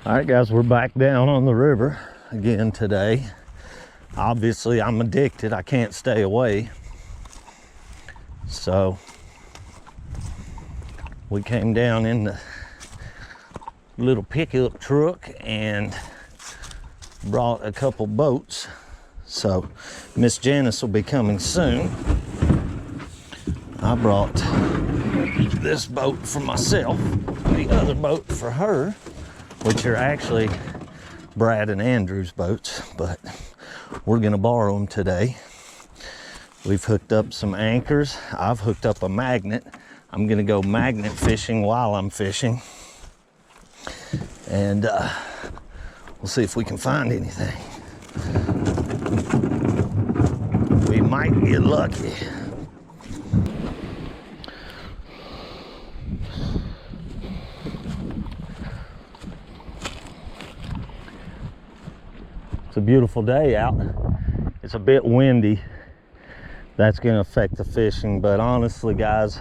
All right, guys, we're back down on the river again today. Obviously, I'm addicted. I can't stay away. So we came down in the little pickup truck and brought a couple boats. So Miss Janice will be coming soon. I brought this boat for myself, the other boat for her, which are actually Brad and Andrew's boats, but we're gonna borrow them today. We've hooked up some anchors. I've hooked up a magnet. I'm gonna go magnet fishing while I'm fishing. And we'll see if we can find anything. We might get lucky. It's a beautiful day out. It's a bit windy. That's going to affect the fishing, but honestly, guys,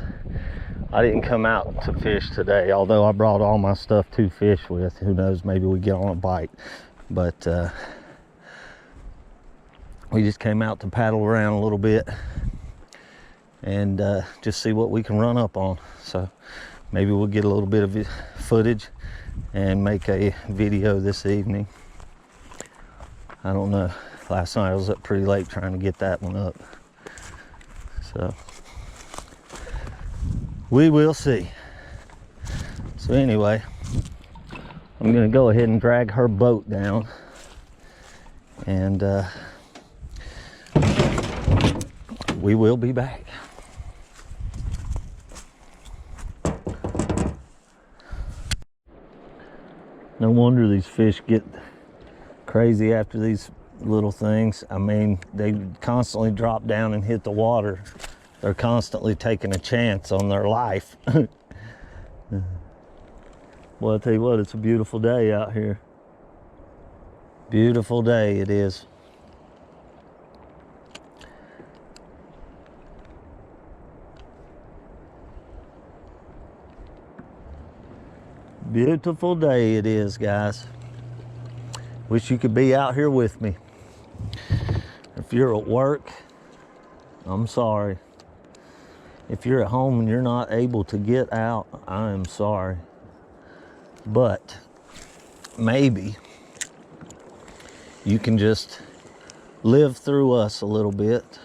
I didn't come out to fish today, although I brought all my stuff to fish with. Who knows, maybe we get on a bite. But we just came out to paddle around a little bit and just see what we can run up on. So maybe we'll get a little bit of footage and make a video this evening. I don't know. Last night I was up pretty late trying to get that one up. So we will see. So anyway, I'm gonna go ahead and drag her boat down and we will be back. No wonder these fish get crazy after these little things. I mean, they constantly drop down and hit the water. They're constantly taking a chance on their life. Well, I'll tell you what, it's a beautiful day out here. Beautiful day it is. Beautiful day it is, guys. Wish you could be out here with me. If you're at work, I'm sorry. If you're at home and you're not able to get out, I am sorry. But maybe you can just live through us a little bit.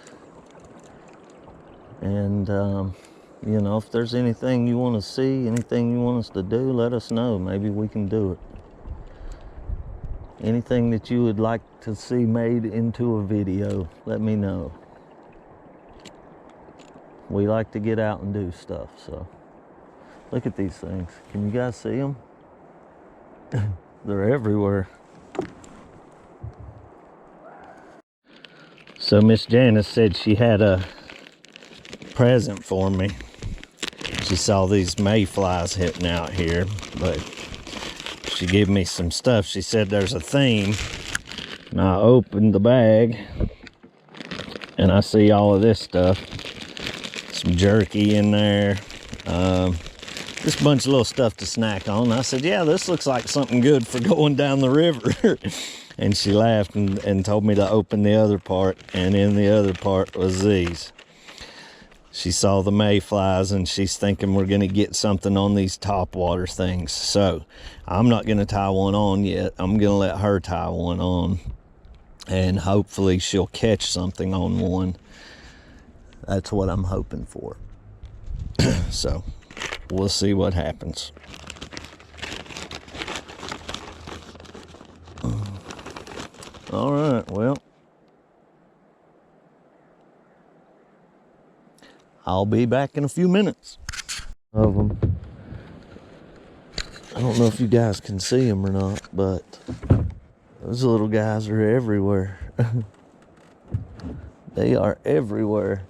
And, you know, if there's anything you want to see, anything you want us to do, let us know. Maybe we can do it. Anything that you would like to see made into a video, let me know. We like to get out and do stuff, so. Look at these things. Can you guys see them? They're everywhere. So Miss Janice said she had a present for me. She saw these mayflies hitting out here, but she gave me some stuff. She said there's a theme. And I opened the bag and I see all of this stuff. Some jerky in there. Just a bunch of little stuff to snack on. I said, yeah, this looks like something good for going down the river. And she laughed and told me to open the other part. And in the other part was these. She saw the mayflies and she's thinking we're going to get something on these topwater things. So I'm not going to tie one on yet. I'm going to let her tie one on. And hopefully she'll catch something on one. That's what I'm hoping for. So we'll see what happens. All right, well. I'll be back in a few minutes. Of them. I don't know if you guys can see them or not, but those little guys are everywhere. They are everywhere.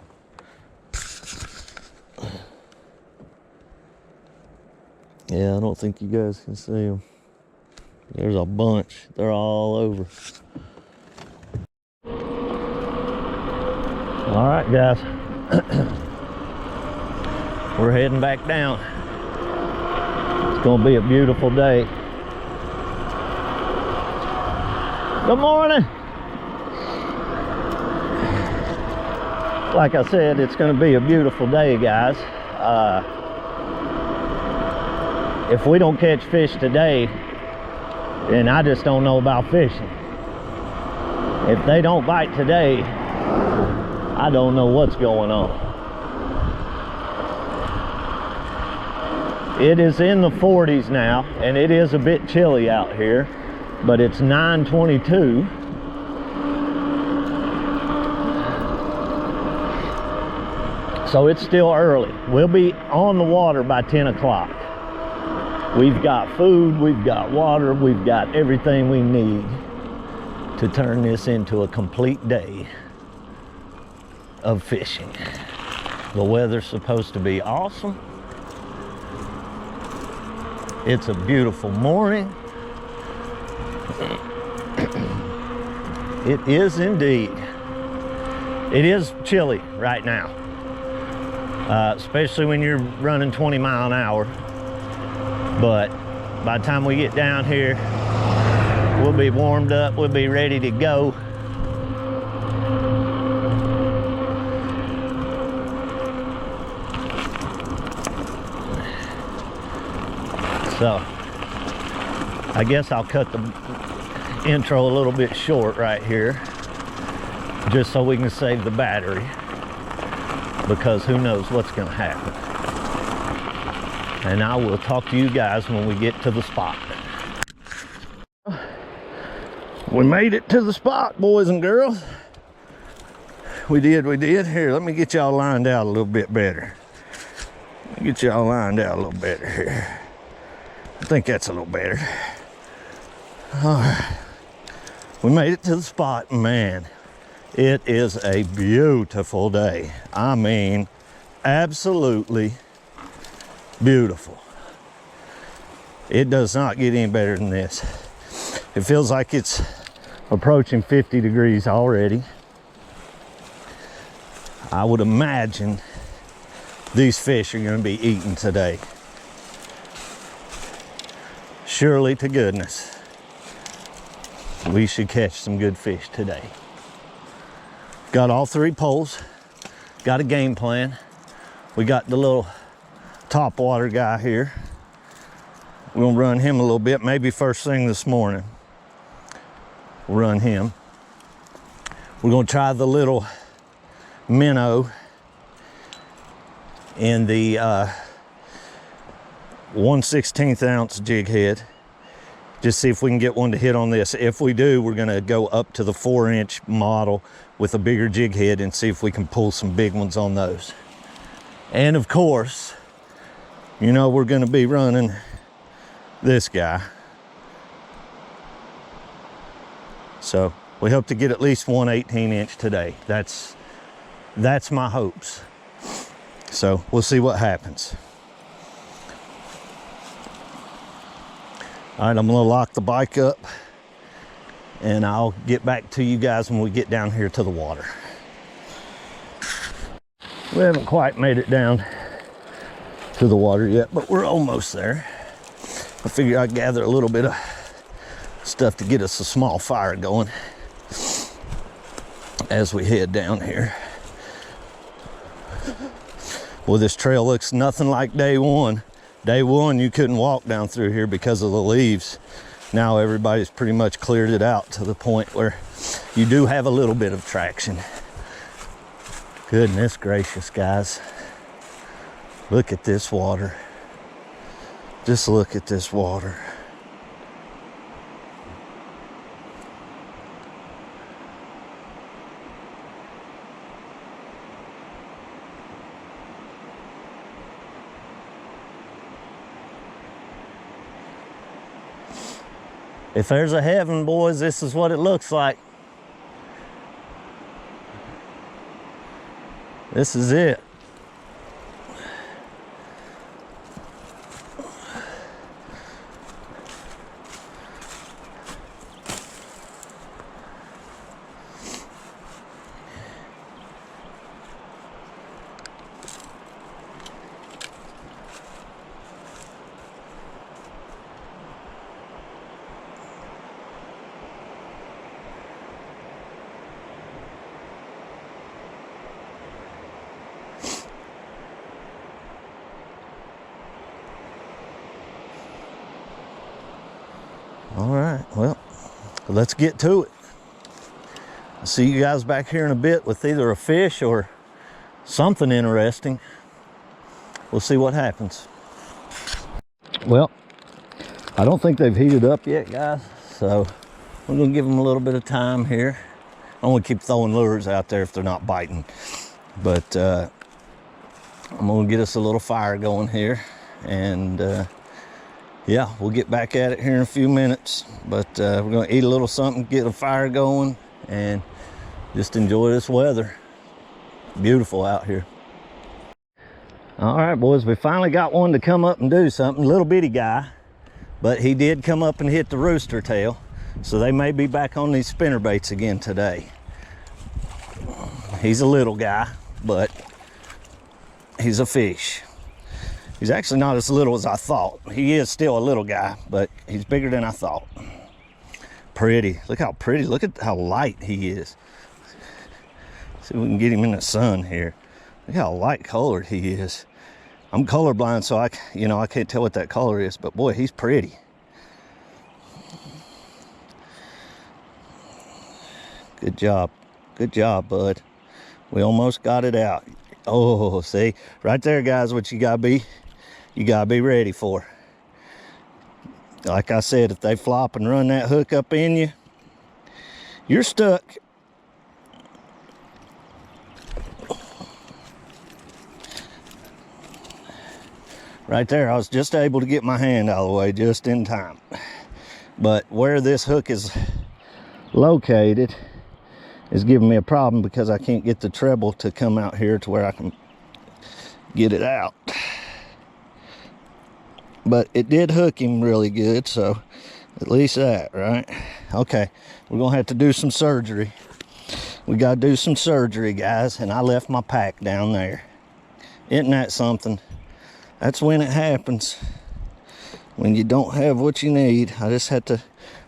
Yeah, I don't think you guys can see them. There's a bunch. They're all over. All right, guys. We're heading back down. It's gonna be a beautiful day. Good morning. Like I said, it's going to be a beautiful day, guys. If we don't catch fish today, then I just don't know about fishing. If they don't bite today, I don't know what's going on. It is in the 40s now, and it is a bit chilly out here, but it's 9:22. So it's still early. We'll be on the water by 10 o'clock. We've got food, we've got water, we've got everything we need to turn this into a complete day of fishing. The weather's supposed to be awesome. It's a beautiful morning. It is indeed. It is chilly right now. Especially when you're running 20 miles an hour. But by the time we get down here, we'll be warmed up, we'll be ready to go. So, I guess I'll cut the intro a little bit short right here, just so we can save the battery. Because who knows what's going to happen. And I will talk to you guys when we get to the spot. We made it to the spot, boys and girls. We did. Here, let me get y'all lined out a little bit better. Get y'all lined out a little better here. I think that's a little better. All right. We made it to the spot, man. It is a beautiful day. I mean, absolutely beautiful. It does not get any better than this. It feels like it's approaching 50 degrees already. I would imagine these fish are going to be eaten today. Surely to goodness, we should catch some good fish today. Got all 3 poles, got a game plan. We got the little top water guy here. We're gonna run him a little bit, maybe first thing this morning. We'll run him. We're gonna try the little minnow in the 1/16 ounce jig head. Just see if we can get one to hit on this. If we do, we're gonna go up to the 4-inch model with a bigger jig head and see if we can pull some big ones on those. And of course, you know we're gonna be running this guy. So we hope to get at least one 18-inch today. That's my hopes. So we'll see what happens. All right, I'm gonna lock the bike up and I'll get back to you guys when we get down here to the water. We haven't quite made it down to the water yet, but we're almost there. I figure I'd gather a little bit of stuff to get us a small fire going as we head down here. Well, this trail looks nothing like day one. Day one, you couldn't walk down through here because of the leaves. Now everybody's pretty much cleared it out to the point where you do have a little bit of traction. Goodness gracious, guys. Look at this water. Just look at this water. If there's a heaven, boys, this is what it looks like. This is it. All right, well, let's get to it. I'll see you guys back here in a bit with either a fish or something interesting. We'll see what happens. Well, I don't think they've heated up yet, guys, so we're gonna give them a little bit of time here. I don't want to keep throwing lures out there if they're not biting, but I'm gonna get us a little fire going here, and yeah, we'll get back at it here in a few minutes. But we're gonna eat a little something, get a fire going, and just enjoy this weather. Beautiful out here. All right, boys, we finally got one to come up and do something. Little bitty guy, but he did come up and hit the rooster tail. So they may be back on these spinner baits again today. He's a little guy, but he's a fish. He's actually not as little as I thought. He is still a little guy, but he's bigger than I thought. Pretty. Look how pretty. Look at how light he is. See if we can get him in the sun here. Look how light colored he is. I'm colorblind, so I can't tell what that color is, but boy, he's pretty. Good job, bud. We almost got it out. Oh, see, right there, guys, what you gotta be ready for. Like I said, if they flop and run that hook up in you, you're stuck. Right there, I was just able to get my hand out of the way just in time. But where this hook is located is giving me a problem because I can't get the treble to come out here to where I can get it out. But it did hook him really good, so at least that, right? Okay, we're gonna have to do some surgery. We gotta do some surgery, guys, and I left my pack down there. Isn't that something? That's when it happens. When you don't have what you need. I just had to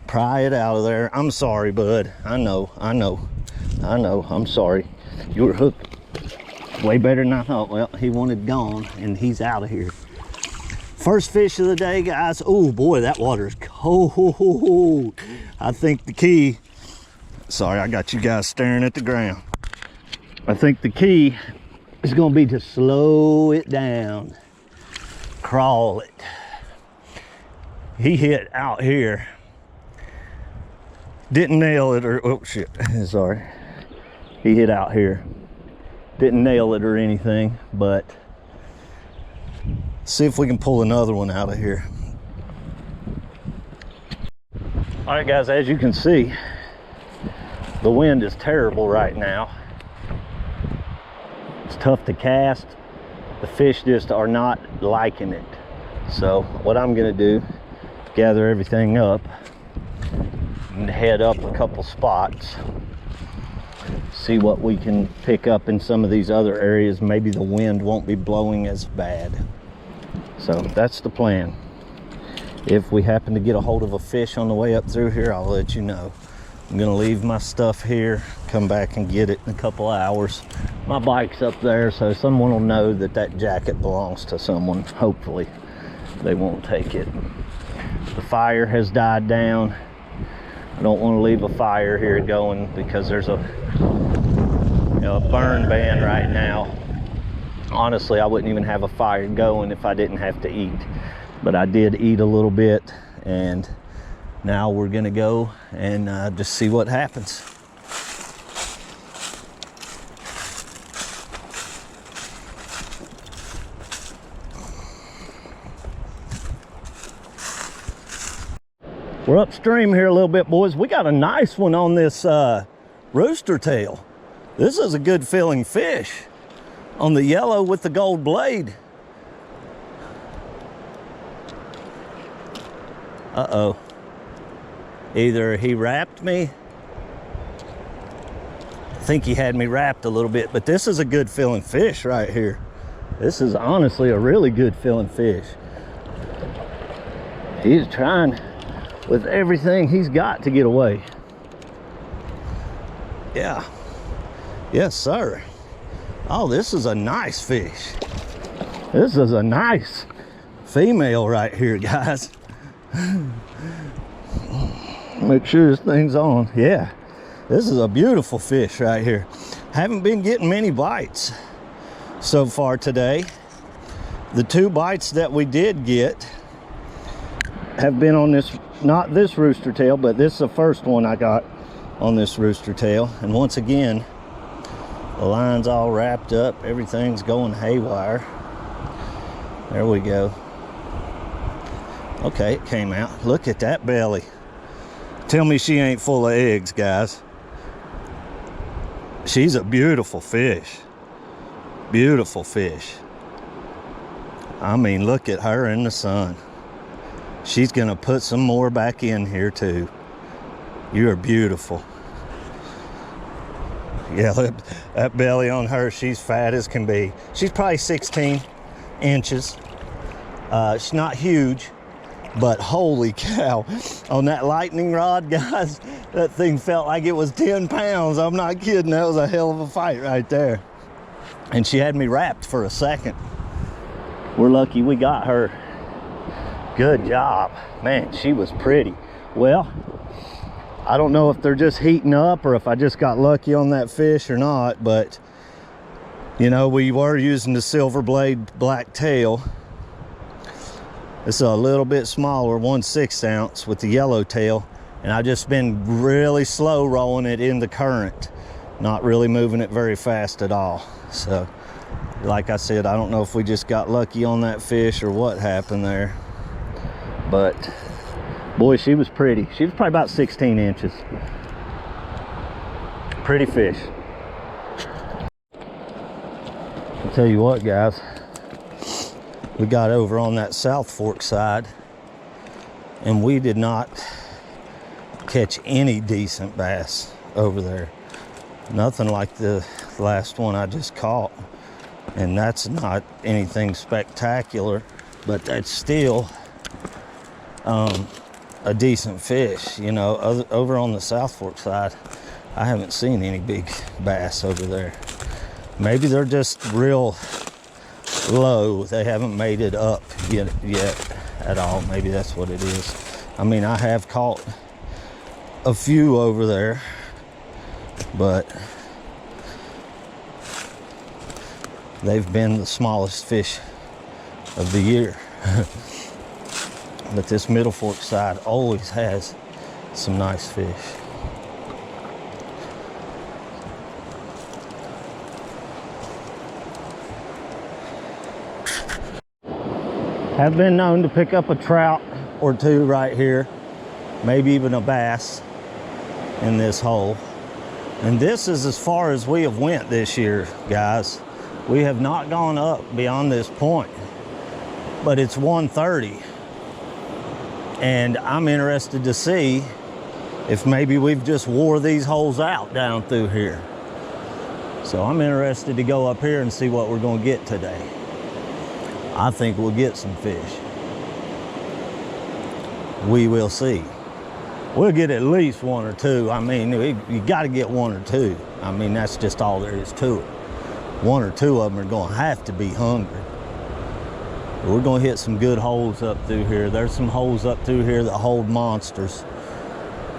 pry it out of there. I'm sorry, bud. I know, I'm sorry. You were hooked way better than I thought. Well, he wanted gone, and he's out of here. First fish of the day, guys. Oh boy, that water is cold. I think the key, sorry, I got you guys staring at the ground. I think the key is gonna be to slow it down. Crawl it. He hit out here. Didn't nail it, or oh shit, sorry. He hit out here. Didn't nail it or anything, but see if we can pull another one out of here. All right, guys, as you can see, the wind is terrible right now. It's tough to cast. The fish just are not liking it. So what I'm gonna do, gather everything up and head up a couple spots, see what we can pick up in some of these other areas. Maybe the wind won't be blowing as bad. So that's the plan. If we happen to get a hold of a fish on the way up through here, I'll let you know. I'm gonna leave my stuff here, come back and get it in a couple of hours. My bike's up there, so someone will know that that jacket belongs to someone. Hopefully they won't take it. The fire has died down. I don't want to leave a fire here going because there's a burn ban right now. Honestly, I wouldn't even have a fire going if I didn't have to eat, but I did eat a little bit, and now we're gonna go and just see what happens. We're upstream here a little bit, boys. We got a nice one on this rooster tail. This is a good feeling fish on the yellow with the gold blade. Uh-oh. Either he wrapped me. I think he had me wrapped a little bit, but this is a good feeling fish right here. This is honestly a really good feeling fish. He's trying with everything he's got to get away. Yeah. Yes, sir. Oh, this is a nice fish. This is a nice female right here, guys. Make sure this thing's on. Yeah, this is a beautiful fish right here. Haven't been getting many bites so far today. The 2 bites that we did get have been on this, not this rooster tail, but this is the first one I got on this rooster tail. And once again, the line's all wrapped up, everything's going haywire. There we go. Okay, it came out. Look at that belly. Tell me she ain't full of eggs, guys. She's a beautiful fish. Beautiful fish. I mean, look at her in the sun. She's gonna put some more back in here too. You are beautiful. Yeah, look, that belly on her, she's fat as can be. She's probably 16 inches. She's not huge, but holy cow, on that lightning rod, guys, that thing felt like it was 10 pounds. I'm not kidding, that was a hell of a fight right there. And she had me wrapped for a second. We're lucky we got her. Good job. Man, she was pretty. Well, I don't know if they're just heating up or if I just got lucky on that fish or not, but you know, we were using the silver blade black tail. This is a little bit smaller, 1/6 ounce with the yellow tail, and I've just been really slow rolling it in the current, not really moving it very fast at all. So like I said, I don't know if we just got lucky on that fish or what happened there, but boy, she was pretty. She was probably about 16 inches. Pretty fish. I'll tell you what, guys, we got over on that South Fork side and we did not catch any decent bass over there. Nothing like the last one I just caught. And that's not anything spectacular, but that's still a decent fish. You know, over on the South Fork side, I haven't seen any big bass over there. Maybe they're just real low. They haven't made it up yet at all. Maybe that's what it is. I mean, I have caught a few over there, but they've been the smallest fish of the year. But this Middle Fork side always has some nice fish. Have been known to pick up a trout or two right here, maybe even a bass in this hole. And this is as far as we have went this year, guys. We have not gone up beyond this point, but it's 1:30. And I'm interested to see if maybe we've just wore these holes out down through here. So I'm interested to go up here and see what we're gonna get today. I think we'll get some fish. We will see. We'll get at least one or two. I mean, you gotta get one or two. I mean, that's just all there is to it. One or two of them are gonna have to be hungry. We're gonna hit some good holes up through here. There's some holes up through here that hold monsters.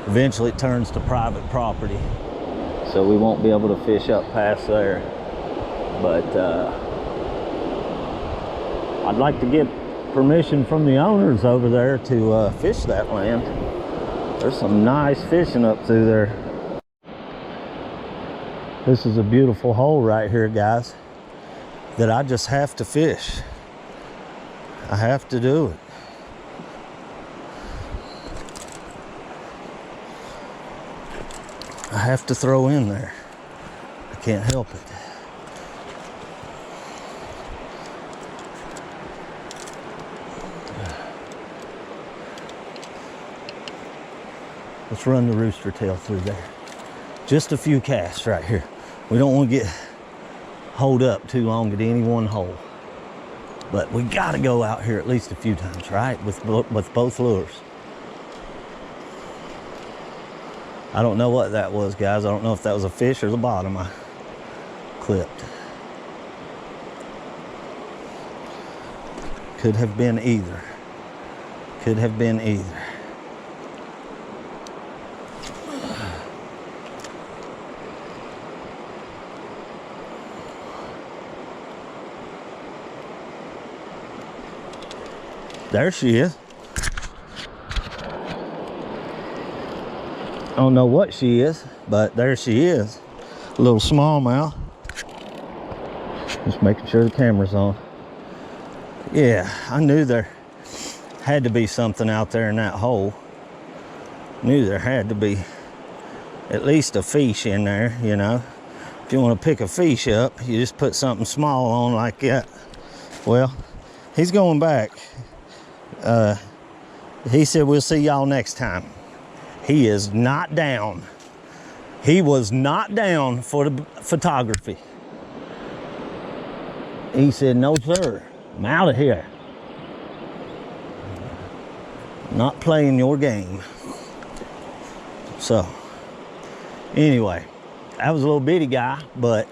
Eventually it turns to private property, so we won't be able to fish up past there. But I'd like to get permission from the owners over there to fish that land. There's some nice fishing up through there. This is a beautiful hole right here, guys, that I just have to fish. I have to do it. I have to throw in there. I can't help it. Let's run the rooster tail through there. Just a few casts right here. We don't want to get holed up too long at any one hole. But we got to go out here at least a few times, right? With both lures. I don't know what that was, guys. I don't know if that was a fish or the bottom I clipped. Could have been either. Could have been either. There she is. I don't know what she is, but there she is. A little smallmouth. Just making sure the camera's on. Yeah, I knew there had to be something out there in that hole. Knew there had to be at least a fish in there, you know. If you want to pick a fish up, you just put something small on like that. Well, he's going back. He said, we'll see y'all next time. He is not down. He was not down for the photography. He said, no, sir, I'm out of here. Not playing your game. So, anyway, that was a little bitty guy, but,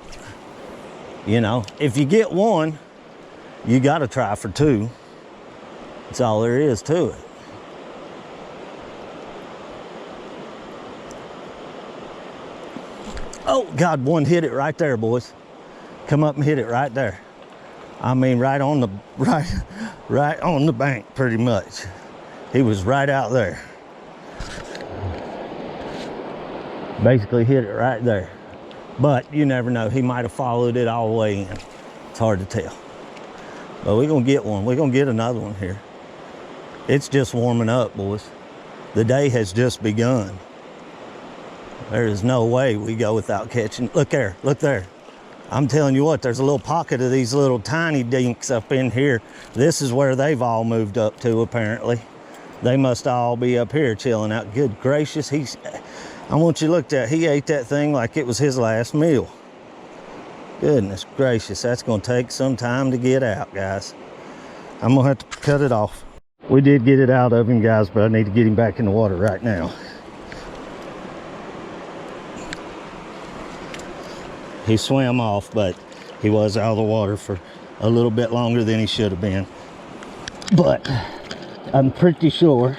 you know, if you get one, you got to try for two. That's all there is to it. Oh, God, one hit it right there, boys. Come up and hit it right there. I mean, right on the bank, pretty much. He was right out there. Basically hit it right there. But you never know. He might have followed it all the way in. It's hard to tell. But we're going to get one. We're going to get another one here. It's just warming up, boys. The day has just begun. There is no way we go without catching. Look there. Look there. I'm telling you what, there's a little pocket of these little tiny dinks up in here. This is where they've all moved up to, apparently. They must all be up here chilling out. Good gracious, I want you to look at that. He ate that thing like it was his last meal. Goodness gracious, that's gonna take some time to get out, guys. I'm gonna have to cut it off. We did get it out of him, guys, but I need to get him back in the water right now. He swam off, but he was out of the water for a little bit longer than he should have been. But I'm pretty sure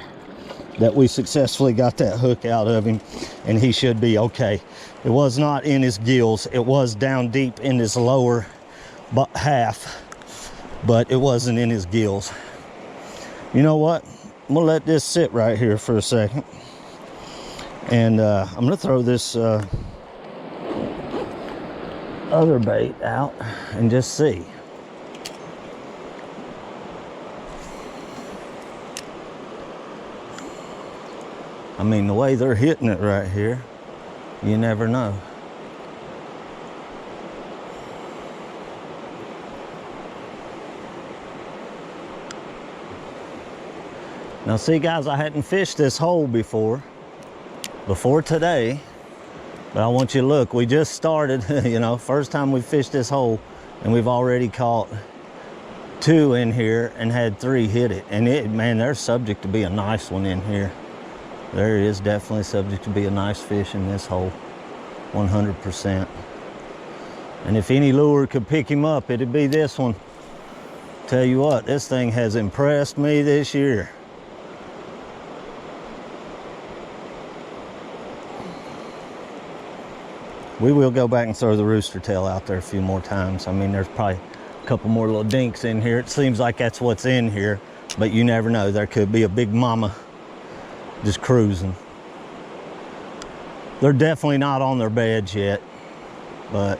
that we successfully got that hook out of him, and he should be okay. It was not in his gills. It was down deep in his lower half, but it wasn't in his gills. You know what? I'm gonna let this sit right here for a second, and I'm gonna throw this other bait out and just see. I mean, the way they're hitting it right here, you never know. Now see, guys, I hadn't fished this hole before today. But I want you to look, we just started, you know, first time we fished this hole, and we've already caught 2 in here and had 3 hit it. And man, there's subject to be a nice one in here. There is definitely subject to be a nice fish in this hole, 100%. And if any lure could pick him up, it'd be this one. Tell you what, this thing has impressed me this year. We will go back and throw the rooster tail out there a few more times. I mean, there's probably a couple more little dinks in here. It seems like that's what's in here, but you never know. There could be a big mama just cruising. They're definitely not on their beds yet, but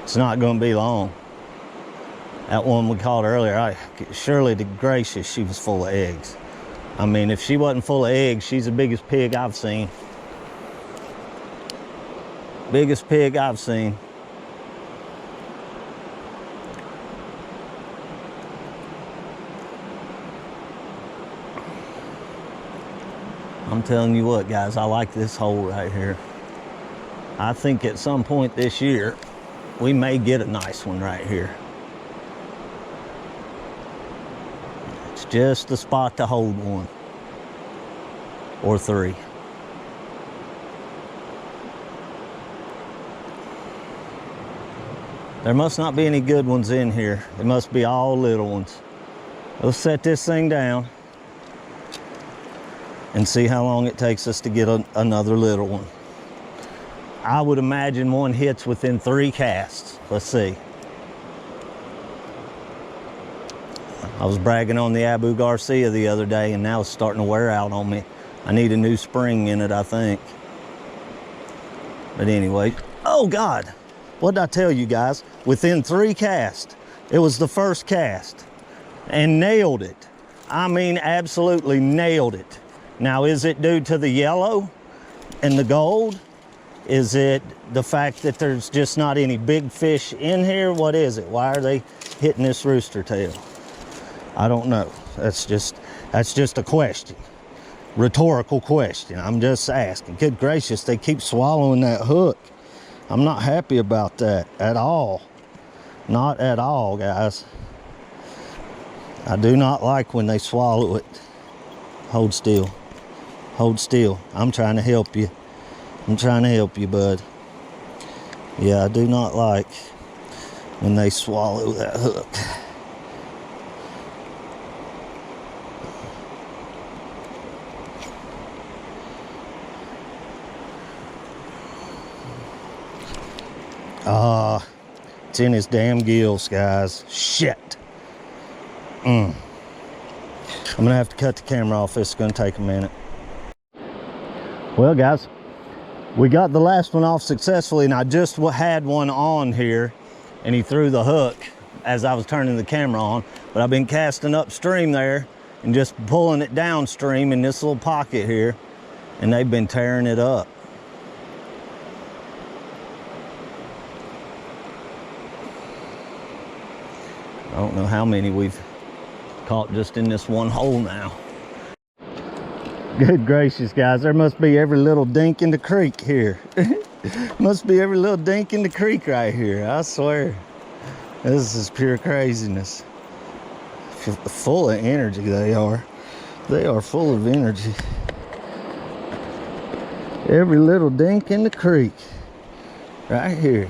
it's not going to be long. That one we caught earlier, surely to gracious, she was full of eggs. I mean, if she wasn't full of eggs, she's the biggest pig I've seen. Biggest pig I've seen. I'm telling you what, guys, I like this hole right here. I think at some point this year, we may get a nice one right here. It's just the spot to hold one or 3. There must not be any good ones in here. It must be all little ones. Let's set this thing down and see how long it takes us to get another little one. I would imagine one hits within 3 casts. Let's see. I was bragging on the Abu Garcia the other day, and now it's starting to wear out on me. I need a new spring in it, I think. But anyway, oh God, what did I tell you guys? Within 3 casts, it was the first cast, and nailed it. I mean, absolutely nailed it. Now, is it due to the yellow and the gold? Is it the fact that there's just not any big fish in here? What is it? Why are they hitting this rooster tail? I don't know. That's just a question. Rhetorical question. I'm just asking. Good gracious, they keep swallowing that hook. I'm not happy about that at all. Not at all, guys. I do not like when they swallow it. Hold still. Hold still. I'm trying to help you. I'm trying to help you, bud. Yeah, I do not like when they swallow that hook. It's in his damn gills, guys. Shit. I'm gonna have to cut the camera off. It's gonna take a minute. Well, guys, we got the last one off successfully, and I just had one on here, and he threw the hook as I was turning the camera on. But I've been casting upstream there and just pulling it downstream in this little pocket here, and they've been tearing it up. I don't know how many we've caught just in this one hole now. Good gracious, guys, there must be every little dink in the creek here. Must be every little dink in the creek right here, I swear. This is pure craziness. Full of energy they are. They are full of energy. Every little dink in the creek right here.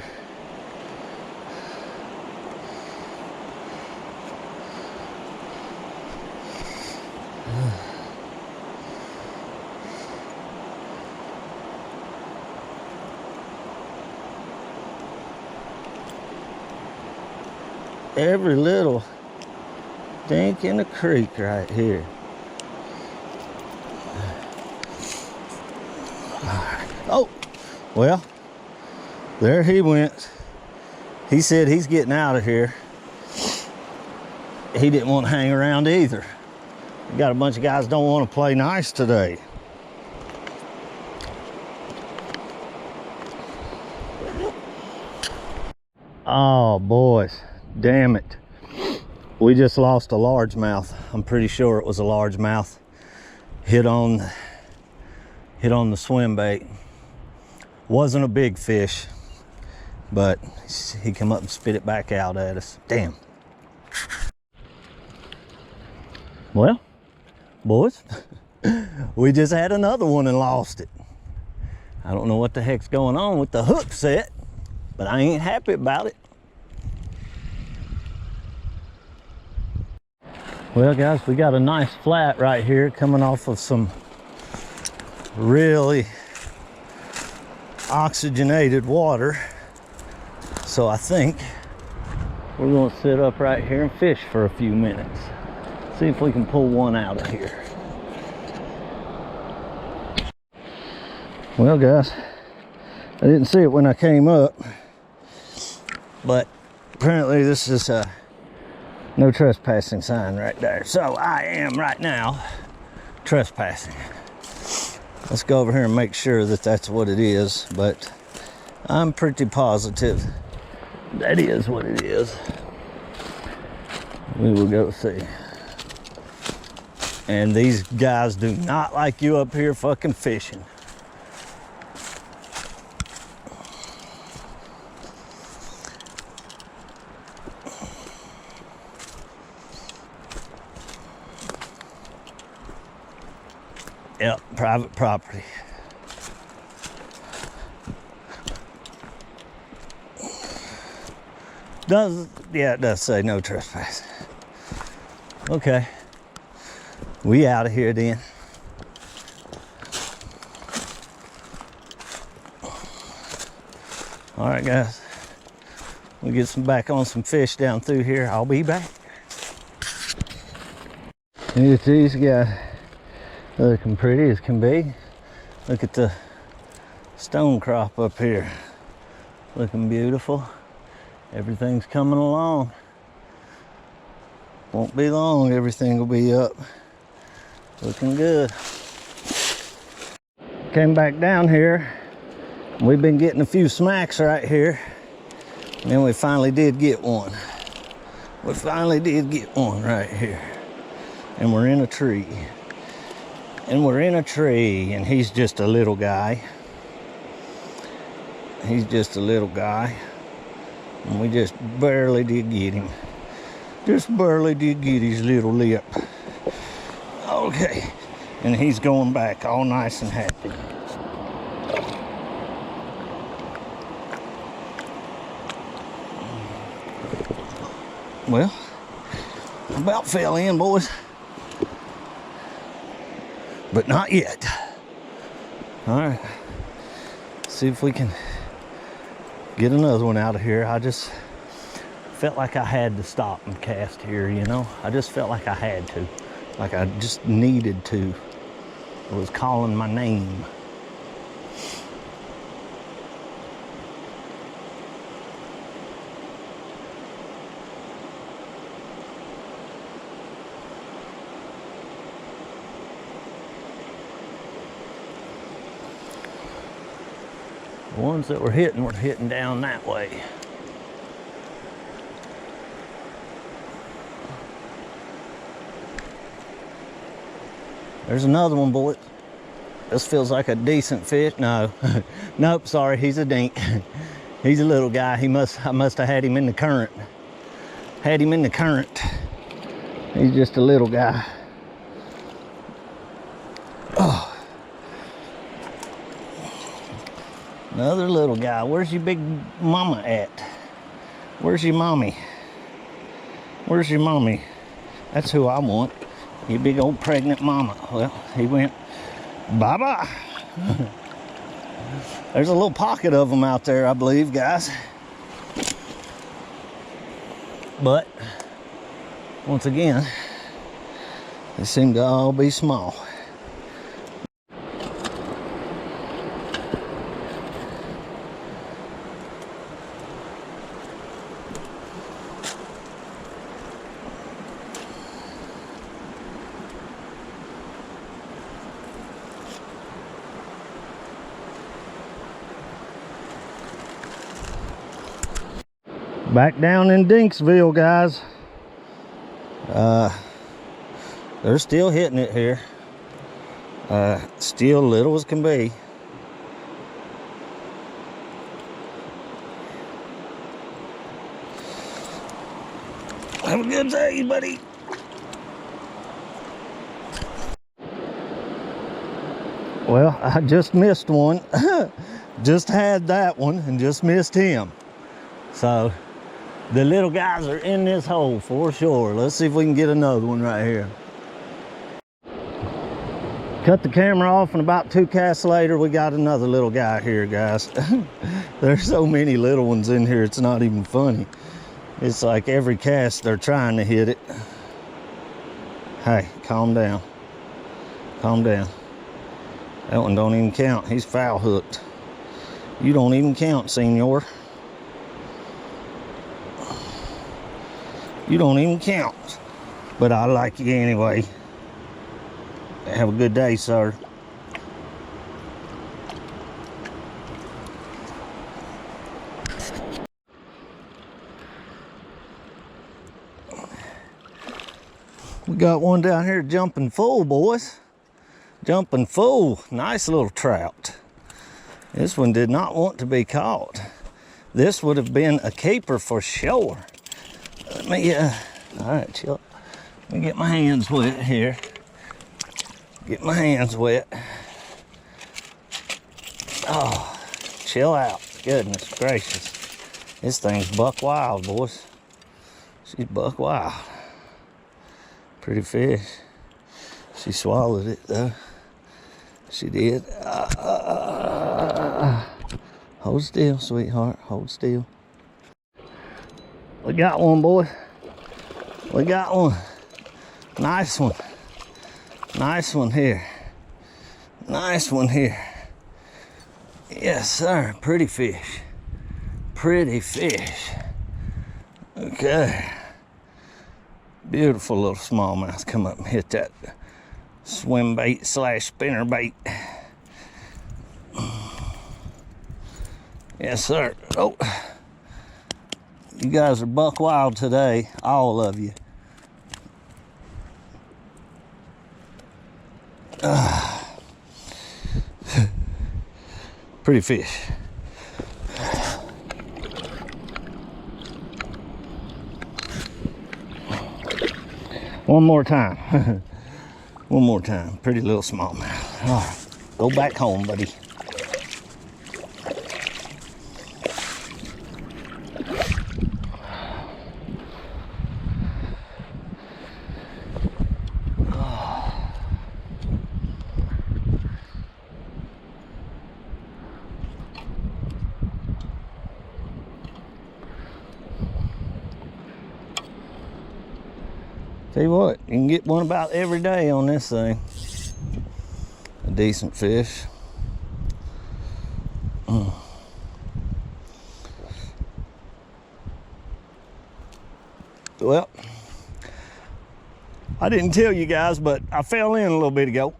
Every little dink in the creek right here. Oh, well, there he went. He said he's getting out of here. He didn't want to hang around either. We got a bunch of guys don't want to play nice today. Oh, boys. Damn it. We just lost a largemouth. I'm pretty sure it was a largemouth. Hit on the swim bait. Wasn't a big fish, but he come up and spit it back out at us. Damn. Well, boys, we just had another one and lost it. I don't know what the heck's going on with the hook set, but I ain't happy about it. Well, guys, we got a nice flat right here coming off of some really oxygenated water. So I think we're going to sit up right here and fish for a few minutes. See if we can pull one out of here. Well, guys, I didn't see it when I came up, but apparently this is a no trespassing sign right there. So I am right now trespassing. Let's go over here and make sure that that's what it is, but I'm pretty positive that is what it is. We will go see. And these guys do not like you up here fucking fishing. Yep, private property. Yeah, it does say no trespassing. Okay. We out of here then. All right, guys. We'll get back on some fish down through here. I'll be back. These guys looking pretty as can be. Look at the stone crop up here. Looking beautiful. Everything's coming along. Won't be long, everything will be up. Looking good. Came back down here. We've been getting a few smacks right here. And then we finally did get one. We finally did get one right here. And we're in a tree. And we're in a tree, and he's just a little guy. He's just a little guy. And we just barely did get him. Just barely did get his little lip. Okay. And he's going back all nice and happy. Well, about fell in, boys. But not yet. All right. See if we can get another one out of here. I just felt like I had to stop and cast here, you know? I just felt like I had to. Like I just needed to. It was calling my name. The ones that were hitting down that way. There's another one, boy. This feels like a decent fish. No, nope, sorry, he's a dink. He's a little guy. I must have had him in the current. Had him in the current. He's just a little guy. Oh. Another little guy. Where's your big mama at? Where's your mommy? Where's your mommy? That's who I want. You big old pregnant mama. Well, he went bye-bye. There's a little pocket of them out there, I believe, guys. But, once again, they seem to all be small. Back down in Dinksville, guys. They're still hitting it here. Still little as can be. Have a good day, buddy. Well, I just missed one. Just had that one and just missed him. So the little guys are in this hole for sure. Let's see if we can get another one right here. Cut the camera off, and about 2 casts later, we got another little guy here, guys. There's so many little ones in here, it's not even funny. It's like every cast they're trying to hit it. Hey, calm down. Calm down. That one don't even count. He's foul hooked. You don't even count, senor. You don't even count. But I like you anyway. Have a good day, sir. We got one down here jumping full, boys. Jumping full. Nice little trout. This one did not want to be caught. This would have been a keeper for sure. Let me, all right, chill. Let me get my hands wet here. Get my hands wet. Oh, chill out. Goodness gracious. This thing's buck wild, boys. She's buck wild. Pretty fish. She swallowed it, though. She did. Hold still, sweetheart. Hold still. We got one, boy. We got one. Nice one. Nice one here. Nice one here. Yes, sir. Pretty fish. Pretty fish. Okay. Beautiful little smallmouth. Come up and hit that swim bait / spinner bait. Yes, sir. Oh, you guys are buck wild today, all of you. Pretty fish. One more time. One more time. Pretty little smallmouth. All right, go back home, buddy. Tell you what, you can get one about every day on this thing. A decent fish. Well, I didn't tell you guys, but I fell in a little bit ago.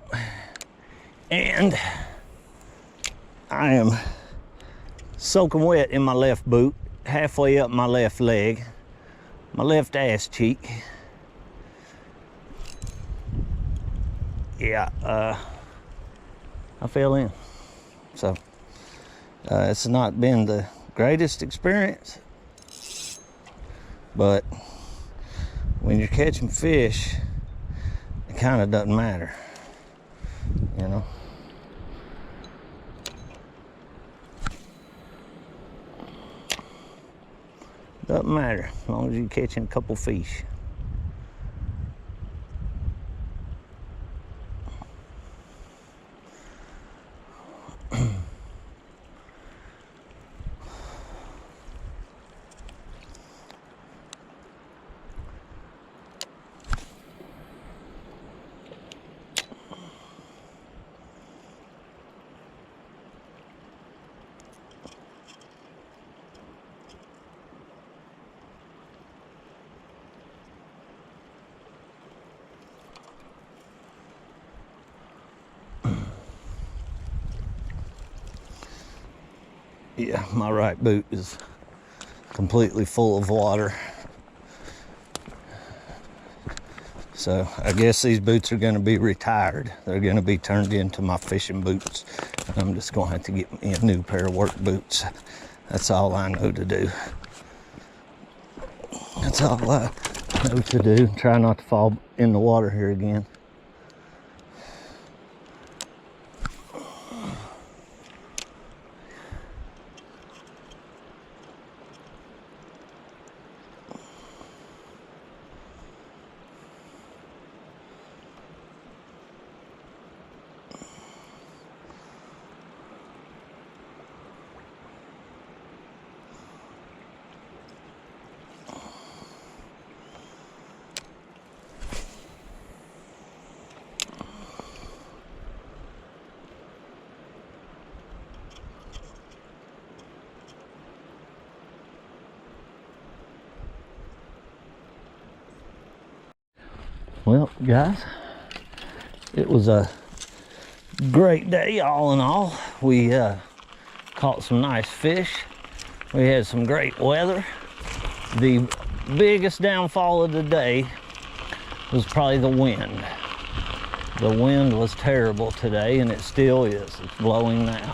And I am soaking wet in my left boot, halfway up my left leg, my left ass cheek. Yeah, I fell in. So, it's not been the greatest experience, but when you're catching fish, it kind of doesn't matter, you know? Doesn't matter, as long as you're catching a couple fish. Yeah, my right boot is completely full of water. So I guess these boots are going to be retired. They're going to be turned into my fishing boots. I'm just going to have to get me a new pair of work boots. That's all I know to do. That's all I know to do. Try not to fall in the water here again. Well, guys, it was a great day all in all. We caught some nice fish. We had some great weather. The biggest downfall of the day was probably the wind. The wind was terrible today, and it still is. It's blowing now.